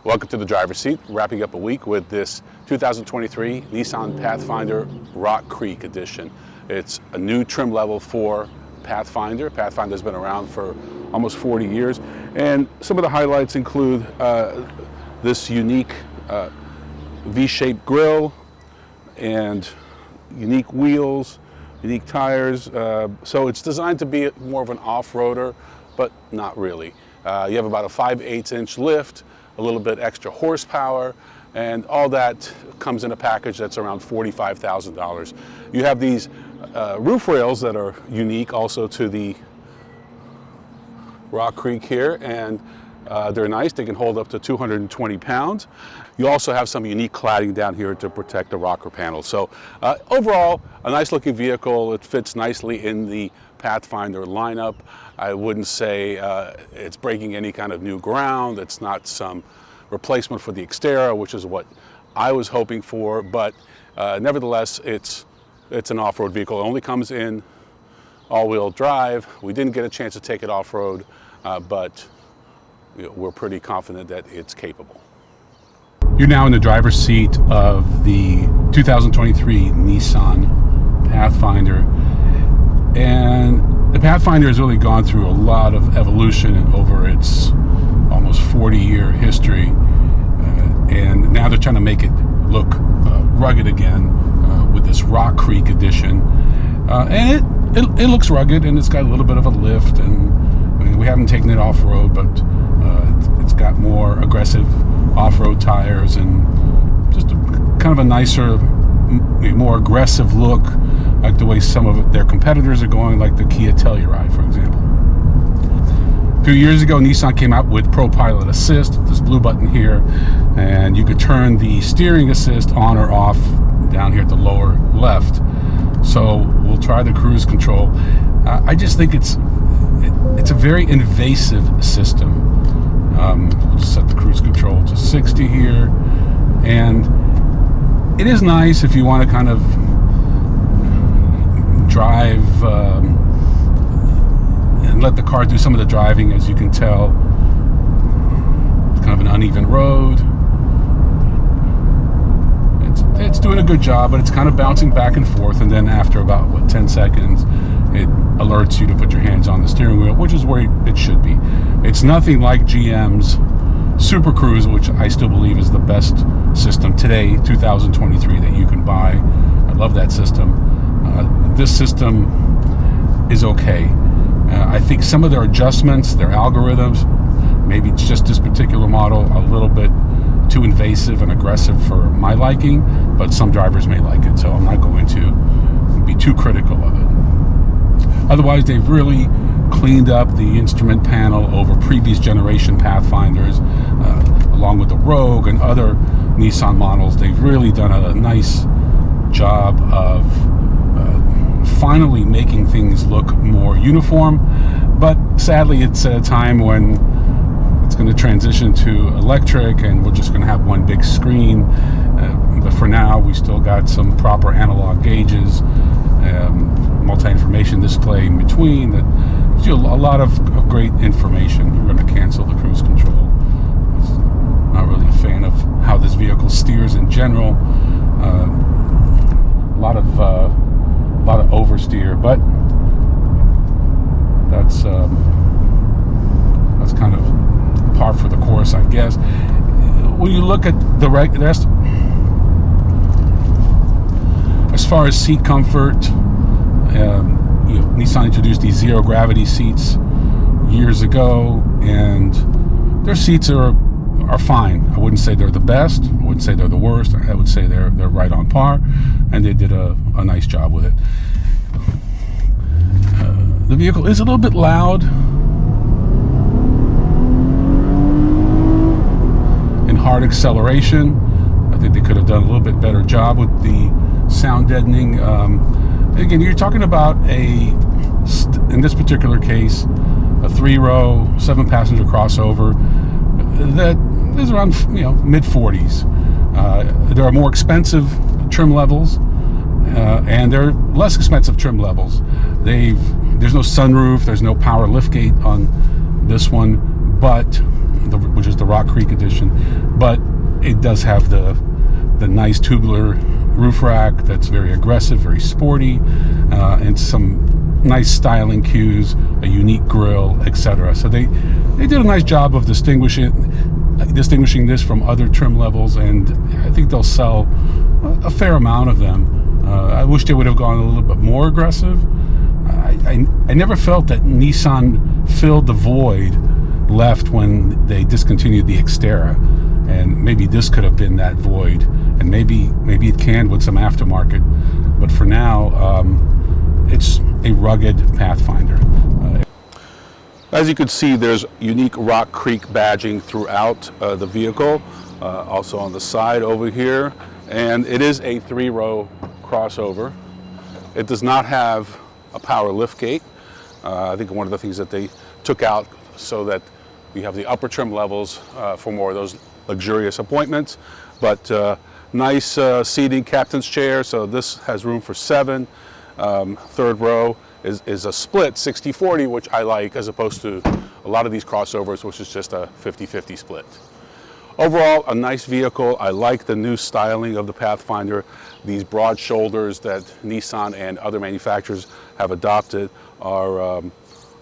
Welcome to the driver's seat, wrapping up a week with this 2023 Nissan Pathfinder Rock Creek Edition. It's a new trim level for Pathfinder. Pathfinder's been around for almost 40 years, and some of the highlights include this unique V-shaped grille and unique wheels, unique tires. So it's designed to be more of an off-roader, but not really. You have about a 5/8" lift, a little bit extra horsepower, and all that comes in a package that's around $45,000. You have these roof rails that are unique also to the Rock Creek here, and they're nice. They can hold up to 220 pounds. You also have some unique cladding down here to protect the rocker panel. So overall, a nice looking vehicle. It fits nicely in the Pathfinder lineup. I wouldn't say it's breaking any kind of new ground. It's not some replacement for the Exterra, which is what I was hoping for, but nevertheless, it's an off-road vehicle. It only comes in all-wheel drive. We didn't get a chance to take it off-road, but we're pretty confident that it's capable. You're now in the driver's seat of the 2023 Nissan Pathfinder, and the Pathfinder has really gone through a lot of evolution over its almost 40-year history, and now they're trying to make it look rugged again with this Rock Creek Edition, and it looks rugged, and it's got a little bit of a lift, and I mean, we haven't taken it off-road, but it's got more aggressive off-road tires and just kind of a nicer, more aggressive look, like the way some of their competitors are going, like the Kia Telluride, for example. A few years ago, Nissan came out with Pro Pilot Assist, this blue button here, and you could turn the steering assist on or off down here at the lower left. So we'll try the cruise control. I just think it's a very invasive system. We'll just set the cruise control to 60 here, and it is nice if you want to kind of drive and let the car do some of the driving. As you can tell, it's kind of an uneven road. It's doing a good job, but it's kind of bouncing back and forth, and then after about 10 seconds it alerts you to put your hands on the steering wheel, which is where it should be. It's nothing like GM's Super Cruise, which I still believe is the best system today, 2023, that you can buy. I love that system. This system is okay. I think some of their adjustments, their algorithms, maybe it's just this particular model, a little bit too invasive and aggressive for my liking, but some drivers may like it, so I'm not going to be too critical of it. Otherwise, they've really cleaned up the instrument panel over previous generation Pathfinders, along with the Rogue and other Nissan models. They've really done a nice job of finally making things look more uniform, but sadly it's at a time when it's going to transition to electric, and we're just going to have one big screen. But for now, we still got some proper analog gauges, multi-information display in between that gives you a lot of great information. We're going to cancel the cruise control. I'm not really a fan of how this vehicle steers in general. A lot of oversteer, but that's kind of par for the course, I guess. When you look at the rest, as far as seat comfort, Nissan introduced these zero gravity seats years ago, and their seats are fine. I wouldn't say they're the best. I wouldn't say they're the worst. I would say they're right on par, and they did a nice job with it. The vehicle is a little bit loud and hard acceleration. I think they could have done a little bit better job with the sound deadening. Again, you're talking about in this particular case, a 3-row, 7-passenger crossover that is around mid-40s. There are more expensive trim levels, and there are less expensive trim levels. There's no sunroof, there's no power liftgate on this one, but which is the Rock Creek edition, but it does have the nice tubular roof rack that's very aggressive, very sporty, and some nice styling cues, a unique grille, etc. So they did a nice job of distinguishing this from other trim levels, and I think they'll sell a fair amount of them. I wish they would have gone a little bit more aggressive. I never felt that Nissan filled the void left when they discontinued the Exterra, and maybe this could have been that void, and maybe it can with some aftermarket, but for now it's a rugged Pathfinder. As you can see, there's unique Rock Creek badging throughout the vehicle, also on the side over here, and it is a 3-row crossover. It does not have a power liftgate. I think one of the things that they took out so that we have the upper trim levels for more of those luxurious appointments, but nice seating, captain's chair, so this has room for 7. Third row is a split 60-40, which I like, as opposed to a lot of these crossovers, which is just a 50-50 split. Overall, a nice vehicle. I like the new styling of the Pathfinder. These broad shoulders that Nissan and other manufacturers have adopted are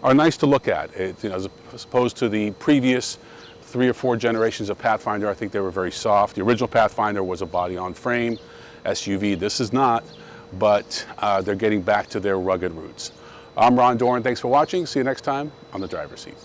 nice to look at. As opposed to the previous 3 or 4 generations of Pathfinder, I think they were very soft. The original Pathfinder was a body-on-frame SUV. This is not, but they're getting back to their rugged roots. I'm Ron Doran. Thanks for watching. See you next time on The Driver's Seat.